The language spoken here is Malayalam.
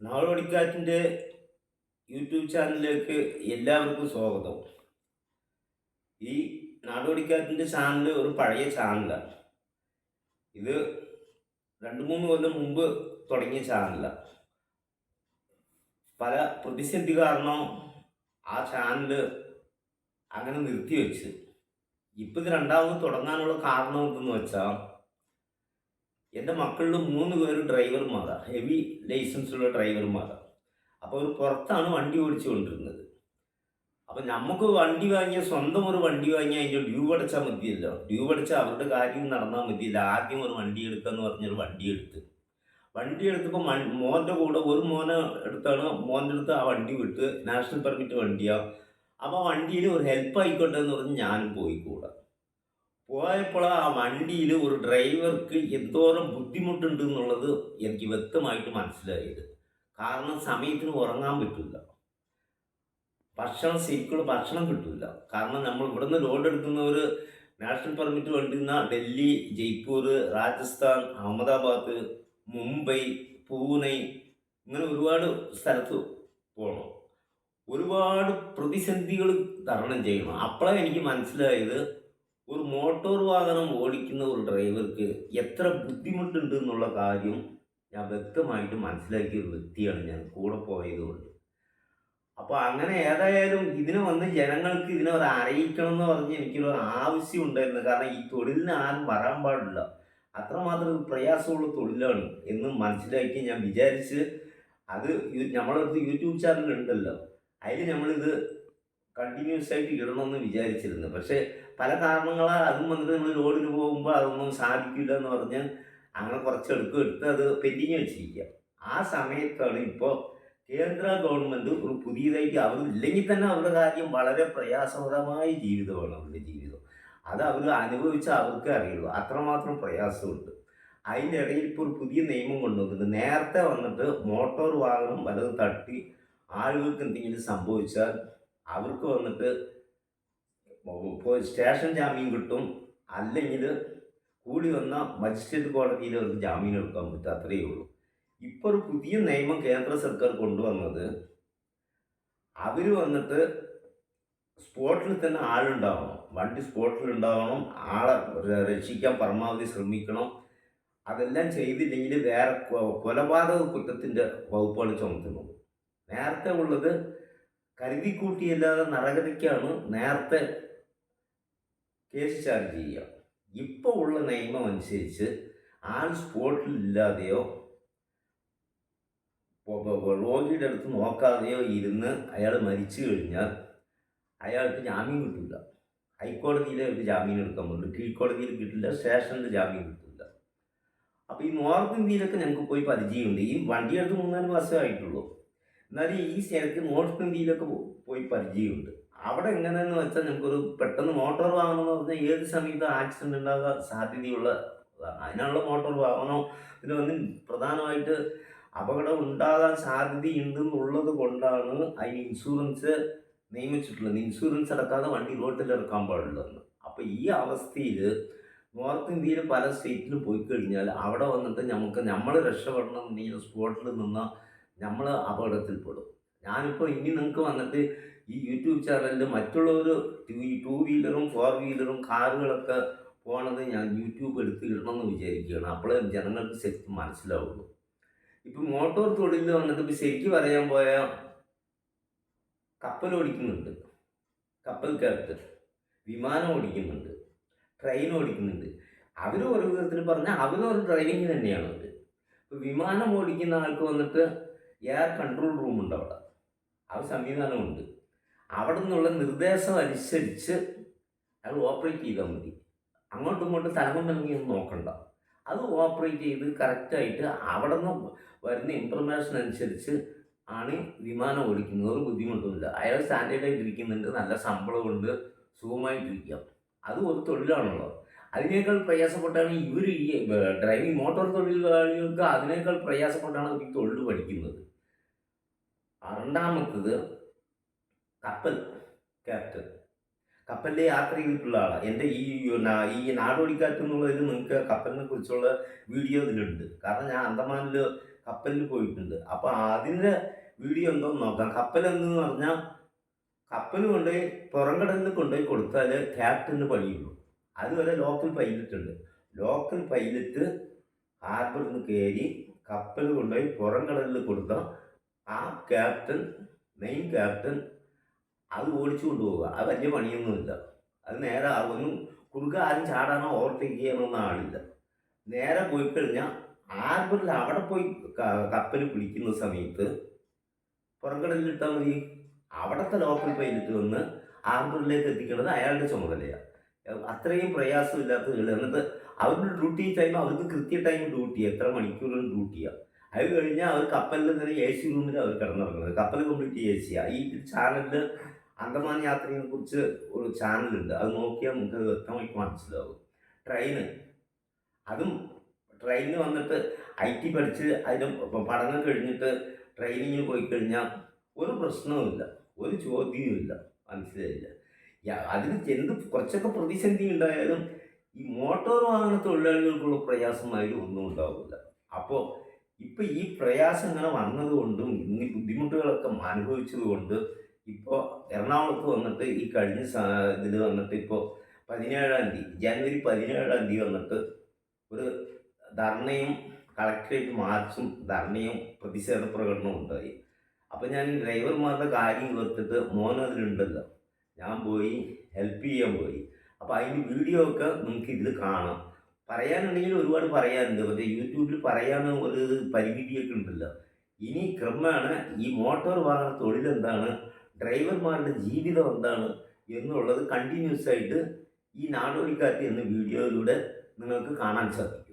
നാടോടിക്കാറ്റിൻ്റെ യൂട്യൂബ് ചാനലിലേക്ക് എല്ലാവർക്കും സ്വാഗതം. ഈ നാടോടിക്കാറ്റിൻ്റെ ചാനൽ ഒരു പഴയ ചാനലാണ്. ഇത് 2-3 കൊല്ലം മുമ്പ് തുടങ്ങിയ ചാനലാണ്. പല പ്രതിസന്ധി കാരണം ആ ചാനൽ അങ്ങനെ നിർത്തിവെച്ച്. ഇപ്പം ഇത് രണ്ടാമത് തുടങ്ങാനുള്ള കാരണം എന്തെന്ന് വെച്ചാൽ, എൻ്റെ മക്കളിൽ 3 പേര് ഡ്രൈവർമാരാണ്, ഹെവി ലൈസൻസുള്ള ഡ്രൈവർമാരാണ്. അപ്പോൾ അവർ പുറത്താണ് വണ്ടി ഓടിച്ചു കൊണ്ടിരുന്നത്. അപ്പം നമുക്ക് വണ്ടി വാങ്ങിയ സ്വന്തം ഒരു വണ്ടി വാങ്ങിയ അതിൻ്റെ ഡ്യൂ അടച്ചാൽ മതിയല്ലോ. ഡ്യൂ അടച്ചാൽ അവരുടെ കാര്യം നടന്നാൽ മതിയല്ലോ. ആദ്യം ഒരു വണ്ടി എടുക്കുക എന്ന് പറഞ്ഞൊരു വണ്ടി എടുത്തപ്പോൾ മോൻ്റെ കൂടെ ഒരു മോനെ എടുത്താണ്. മോൻ്റെ അടുത്ത് ആ വണ്ടി വിട്ട്, നാഷണൽ പെർമിറ്റ് വണ്ടിയാണ്. അപ്പോൾ വണ്ടിയിൽ ഒരു ഹെൽപ്പ് ആയിക്കോട്ടെ എന്ന് പറഞ്ഞ് ഞാനും പോയിക്കൂടാ. പോയപ്പോൾ ആ വണ്ടിയിൽ ഒരു ഡ്രൈവർക്ക് എന്തോരം ബുദ്ധിമുട്ടുണ്ട് എന്നുള്ളത് എനിക്ക് വ്യക്തമായിട്ട് മനസ്സിലായത്. കാരണം സമയത്തിന് ഉറങ്ങാൻ പറ്റില്ല, ശരിക്കുള്ള ഭക്ഷണം കിട്ടില്ല. കാരണം നമ്മൾ ഇവിടുന്ന് ലോഡ് എടുക്കുന്നവർ നാഷണൽ പെർമിറ്റ് വേണ്ടുന്ന ഡൽഹി, ജയ്പൂർ, രാജസ്ഥാൻ, അഹമ്മദാബാദ്, മുംബൈ, പൂനെ, ഇങ്ങനെ ഒരുപാട് സ്ഥലത്ത് പോകണം. ഒരുപാട് പ്രതിസന്ധികൾ തരണം ചെയ്യണം. അപ്പോഴാണ് എനിക്ക് മനസ്സിലായത്, ഒരു മോട്ടോർ വാഹനം ഓടിക്കുന്ന ഒരു ഡ്രൈവർക്ക് എത്ര ബുദ്ധിമുട്ടുണ്ട് എന്നുള്ള കാര്യം ഞാൻ വ്യക്തമായിട്ട് മനസ്സിലാക്കിയ ഒരു വ്യക്തിയാണ് ഞാൻ, കൂടെ പോയതുകൊണ്ട്. അപ്പോൾ അങ്ങനെ ഏതായാലും ഇതിനെ വന്ന് ജനങ്ങൾക്ക് ഇതിനെ ഒരു അറിയിക്കണം എന്ന് പറഞ്ഞ് എനിക്കൊരു ആവശ്യം ഉണ്ടായിരുന്നു. കാരണം ഈ തൊഴിലിന് ആരും വരാൻ പാടില്ല, അത്രമാത്രം പ്രയാസമുള്ള തൊഴിലാണ് എന്ന് മനസ്സിലാക്കി ഞാൻ വിചാരിച്ച്, അത് നമ്മളടുത്ത് യൂട്യൂബ് ചാനൽ ഉണ്ടല്ലോ, അതിൽ നമ്മളിത് കണ്ടിന്യൂസ് ആയിട്ട് ഇടണമെന്ന് വിചാരിച്ചിരുന്നു. പക്ഷേ പല കാരണങ്ങളാൽ അതും വന്നിട്ട് നമ്മൾ ലോഡിന് പോകുമ്പോൾ അതൊന്നും സാധിക്കില്ല എന്ന് പറഞ്ഞ് അങ്ങനെ കുറച്ച് എടുത്ത് അത് പെൻഡിങ് വെച്ചിരിക്കുക. ആ സമയത്താണ് ഇപ്പോൾ കേന്ദ്ര ഗവൺമെൻറ് ഒരു പുതിയതായിട്ട്, അവരില്ലെങ്കിൽ തന്നെ അവരുടെ കാര്യം വളരെ പ്രയാസകരമായ ജീവിതമാണ് അവരുടെ ജീവിതം. അത് അവർ അനുഭവിച്ച അവർക്ക് അറിയുള്ളൂ, അത്രമാത്രം പ്രയാസമുണ്ട്. അതിൻ്റെ ഇടയിൽ ഇപ്പോൾ ഒരു പുതിയ നിയമം കൊണ്ടുവന്നിട്ട്, നേരത്തെ വന്നിട്ട് മോട്ടോർ വാഹനം വലതും തട്ടി ആളുകൾക്ക് എന്തെങ്കിലും സംഭവിച്ചാൽ അവർക്ക് വന്നിട്ട് ഇപ്പോൾ സ്റ്റേഷൻ ജാമ്യം കിട്ടും, അല്ലെങ്കിൽ കൂടി വന്ന മജിസ്ട്രേറ്റ് കോടതിയിൽ അവർക്ക് ജാമ്യം എടുക്കാൻ പറ്റും, അത്രയേ ഉള്ളൂ. ഇപ്പോൾ ഒരു പുതിയ നിയമം കേന്ദ്ര സർക്കാർ കൊണ്ടുവന്നത്, അവർ വന്നിട്ട് സ്പോട്ടിൽ തന്നെ ആളുണ്ടാവണം, വണ്ടി സ്പോട്ടിലുണ്ടാവണം, ആളെ രക്ഷിക്കാൻ പരമാവധി ശ്രമിക്കണം. അതെല്ലാം ചെയ്തില്ലെങ്കിൽ വേറെ കൊലപാതക കുറ്റത്തിൻ്റെ വകുപ്പാണ് ചുമത്തുന്നത്. നേരത്തെ ഉള്ളത് കരുതിക്കൂട്ടിയല്ലാതെ നരകതയ്ക്കാണ് നേരത്തെ കേസ് ചാർജ് ചെയ്യുക. ഇപ്പോൾ ഉള്ള നിയമം അനുസരിച്ച് ആൾ സ്പോട്ടിലില്ലാതെയോ രോഗിയുടെ അടുത്ത് നോക്കാതെയോ ഇരുന്ന് അയാൾ മരിച്ചു കഴിഞ്ഞാൽ അയാൾക്ക് ജാമ്യം കിട്ടില്ല. ഹൈക്കോടതിയിലെ ഒരു ജാമ്യം എടുക്കാൻ പറ്റില്ല, കീഴ്ക്കോടതിയിൽ കിട്ടില്ല, സ്റ്റേഷനിൽ ജാമ്യം കിട്ടില്ല. അപ്പോൾ ഈ നോർത്ത് ഇന്ത്യയിലൊക്കെ ഞങ്ങൾക്ക് പോയി പരിചയമുണ്ട്. ഈ വണ്ടിയെടുത്ത് 3-4 മാസമേ ആയിട്ടുള്ളൂ. എന്നാലും ഈ സ്ഥലത്ത് നോർത്ത് ഇന്ത്യയിലൊക്കെ പോയി പരിചയമുണ്ട്. അവിടെ എങ്ങനെയെന്ന് വെച്ചാൽ, നമുക്കൊരു പെട്ടെന്ന് മോട്ടോർ വാഹനം എന്ന് പറഞ്ഞാൽ ഏത് സമയത്തും ആക്സിഡൻറ്റ് ഉണ്ടാകാൻ സാധ്യതയുള്ള, അതിനുള്ള മോട്ടോർ വാഹനം ഇതിന് വന്ന് പ്രധാനമായിട്ട് അപകടം ഉണ്ടാകാൻ സാധ്യതയുണ്ടെന്നുള്ളത് കൊണ്ടാണ് അതിന് ഇൻഷുറൻസ് നിയമിച്ചിട്ടുള്ളത്. ഇൻഷുറൻസ് അടക്കാതെ വണ്ടി റോട്ടിൽ ഇറക്കാൻ പാടില്ലെന്ന്. അപ്പോൾ ഈ അവസ്ഥയിൽ നോർത്ത് ഇന്ത്യയിൽ പല സ്റ്റേറ്റിലും പോയി കഴിഞ്ഞാൽ അവിടെ വന്നിട്ട് നമ്മൾ രക്ഷപ്പെടണമെന്നുണ്ടെങ്കിൽ സ്പോട്ടിൽ നിന്ന് നമ്മൾ അപകടത്തിൽപ്പെടും. ഞാനിപ്പോൾ ഇനി നിങ്ങൾക്ക് വന്നിട്ട് ഈ യൂട്യൂബ് ചാനലിൽ മറ്റുള്ളവർ 2 വീലറും 4 വീലറും കാറുകളൊക്കെ പോകണത് ഞാൻ യൂട്യൂബ് എടുത്ത് ഇടണമെന്ന് വിചാരിക്കുകയാണ്. അപ്പോഴേ ജനങ്ങൾക്ക് ശരിക്കും മനസ്സിലാവുള്ളൂ. ഇപ്പം മോട്ടോർ തൊഴിലിൽ വന്നിട്ട് ഇപ്പോൾ ശരിക്കും പറയാൻ പോയാൽ കപ്പൽ ഓടിക്കുന്നുണ്ട്, കപ്പൽ ക്യാപ്റ്റൻ, വിമാനം ഓടിക്കുന്നുണ്ട്, ട്രെയിൻ ഓടിക്കുന്നുണ്ട്. അവർ ഒരു വിധത്തിൽ പറഞ്ഞാൽ അവരൊരു ഡ്രൈവിങ് തന്നെയാണ് അവർ. ഇപ്പോൾ വിമാനം ഓടിക്കുന്ന ആൾക്ക് വന്നിട്ട് എയർ കൺട്രോൾ റൂമുണ്ട്, അവിടെ ആ സംവിധാനമുണ്ട്. അവിടെ നിന്നുള്ള നിർദ്ദേശം അനുസരിച്ച് അയാൾ ഓപ്പറേറ്റ് ചെയ്താൽ മതി. അങ്ങോട്ടും ഇങ്ങോട്ടും തലമും നൽകിയൊന്നും നോക്കണ്ട. അത് ഓപ്പറേറ്റ് ചെയ്ത് കറക്റ്റായിട്ട് അവിടെ നിന്ന് വരുന്ന ഇൻഫർമേഷൻ അനുസരിച്ച് ആണ് വിമാനം ഓടിക്കുന്നത്. ഒരു ബുദ്ധിമുട്ടുമില്ല. അയാൾ സ്റ്റാൻഡേർഡായിട്ട് ഇരിക്കുന്നുണ്ട്, നല്ല ശമ്പളമുണ്ട്, സുഖമായിട്ടിരിക്കാം. അത് ഒരു തൊഴിലാണല്ലോ. അതിനേക്കാൾ പ്രയാസപ്പെട്ടാണ് ഇവർ ഈ ഡ്രൈവിംഗ് മോട്ടോർ തൊഴിലാളികൾക്ക് അതിനേക്കാൾ പ്രയാസപ്പെട്ടാണ് ഈ തൊഴിൽ പഠിക്കുന്നത്. രണ്ടാമത്തത് കപ്പൽ ക്യാപ്റ്റൻ, കപ്പലിൽ യാത്ര ചെയ്തിട്ടുള്ള ആളാണ്. എൻ്റെ ഈ നാടോടിക്കാറ്റ് എന്നുള്ളതിൽ നിങ്ങൾക്ക് കപ്പലിനെ കുറിച്ചുള്ള വീഡിയോ ഇതിലുണ്ട്. കാരണം ഞാൻ അന്തമാനിൽ കപ്പലിൽ പോയിട്ടുണ്ട്. അപ്പോൾ അതിൻ്റെ വീഡിയോ ഉണ്ടോ എന്ന് നോക്കാം. കപ്പലെന്ന് പറഞ്ഞാൽ കപ്പൽ കൊണ്ടുപോയി പുറംകടലിൽ കൊണ്ടുപോയി കൊടുത്താൽ ക്യാപ്റ്റന് പണിയുള്ളൂ. അതുവരെ ലോക്കൽ പൈലറ്റ് ഉണ്ട്. ലോക്കൽ പൈലറ്റ് ഹാർബറിൽ നിന്ന് കയറി കപ്പൽ കൊണ്ടുപോയി പുറംകടലിൽ കൊടുത്താൽ ആ ക്യാപ്റ്റൻ, മെയിൻ ക്യാപ്റ്റൻ അത് ഓടിച്ചു കൊണ്ടുപോവുക. അത് വലിയ പണിയൊന്നുമില്ല. അത് നേരെ ഒന്നും കുറുക ആരും ചാടാനോ ഓവർടേക്ക് ചെയ്യാനൊന്നും ആളില്ല. നേരെ പോയി കഴിഞ്ഞാൽ ഹാർബറിൽ അവിടെ പോയി കപ്പൽ പിടിക്കുന്ന സമയത്ത് പുറംകടലിൽ ഇട്ടാൽ മതി. അവിടുത്തെ ലോക്കൽ പൈലറ്റ് വന്ന് ഹാർബറിലേക്ക് എത്തിക്കുന്നത് അയാളുടെ ചുമതലയാണ്. അത്രയും പ്രയാസമില്ലാത്ത കളി. എന്നിട്ട് അവരുടെ ഡ്യൂട്ടി ടൈം അവർക്ക് കൃത്യ ടൈം ഡ്യൂട്ടി, എത്ര മണിക്കൂറുകൾ ഡ്യൂട്ടിയാണ്. അത് കഴിഞ്ഞാൽ അവർ കപ്പലിൽ തന്നെ എ സി റൂമിൽ അവർ കിടന്നിറങ്ങുന്നത്. കപ്പൽ കംപ്ലീറ്റ് എ സിയാണ്. ഈ ചാനലിൽ അന്തമാൻ യാത്രയെ കുറിച്ച് ഒരു ചാനലുണ്ട്. അത് നോക്കിയാൽ നമുക്ക് അത് വ്യക്തമായിട്ട് മനസ്സിലാവും. ട്രെയിന്, അതും ട്രെയിനിൽ വന്നിട്ട് IT പഠിച്ച് അതിന് പഠനം കഴിഞ്ഞിട്ട് ട്രെയിനിങ്ങിന് പോയി കഴിഞ്ഞാൽ ഒരു പ്രശ്നവുമില്ല, ഒരു ചോദ്യവുമില്ല. മനസ്സിലായില്ല. അതിന് എന്ത് കുറച്ചൊക്കെ പ്രതിസന്ധി ഉണ്ടായാലും ഈ മോട്ടോർ വാഹന തൊഴിലാളികൾക്കുള്ള പ്രയാസമായാലും ഒന്നും ഉണ്ടാവില്ല. അപ്പോൾ ഇപ്പോൾ ഈ പ്രയാസം ഇങ്ങനെ വന്നതുകൊണ്ടും ഈ ബുദ്ധിമുട്ടുകളൊക്കെ അനുഭവിച്ചത് കൊണ്ട് ഇപ്പോൾ എറണാകുളത്ത് വന്നിട്ട് ഈ കഴിഞ്ഞ ഇതിൽ വന്നിട്ട് ഇപ്പോൾ 17-ാം തീയതി, ജനുവരി 17-ാം തീയതി വന്നിട്ട് ഒരു ധർണയും കളക്ടറേറ്റ് മാർച്ചും ധർണയും പ്രതിഷേധ പ്രകടനവും ഉണ്ടായി. അപ്പോൾ ഞാൻ ഈ ഡ്രൈവർമാരുടെ കാര്യം ഓർത്തിട്ട് മോൻ അതിലുണ്ടല്ലോ, ഞാൻ പോയി ഹെൽപ്പ് ചെയ്യാൻ പോയി. അപ്പോൾ അതിൻ്റെ വീഡിയോ ഒക്കെ നിങ്ങൾക്ക് ഇതിൽ കാണാം. പറയാനുണ്ടെങ്കിൽ ഒരുപാട് പറയാനുണ്ട്. പക്ഷേ യൂട്യൂബിൽ പറയാൻ ഒരു പരിമിതിയൊക്കെ ഉണ്ടല്ലോ. ഇനി ക്രമേണ ഈ മോട്ടോർ വാഹന തൊഴിലെന്താണ്, ഡ്രൈവർമാരുടെ ജീവിതം എന്താണ് എന്നുള്ളത് കണ്ടിന്യൂസ് ആയിട്ട് ഈ നാടോടിക്കാറ്റ് എന്ന വീഡിയോയിലൂടെ നിങ്ങൾക്ക് കാണാൻ സാധിക്കും.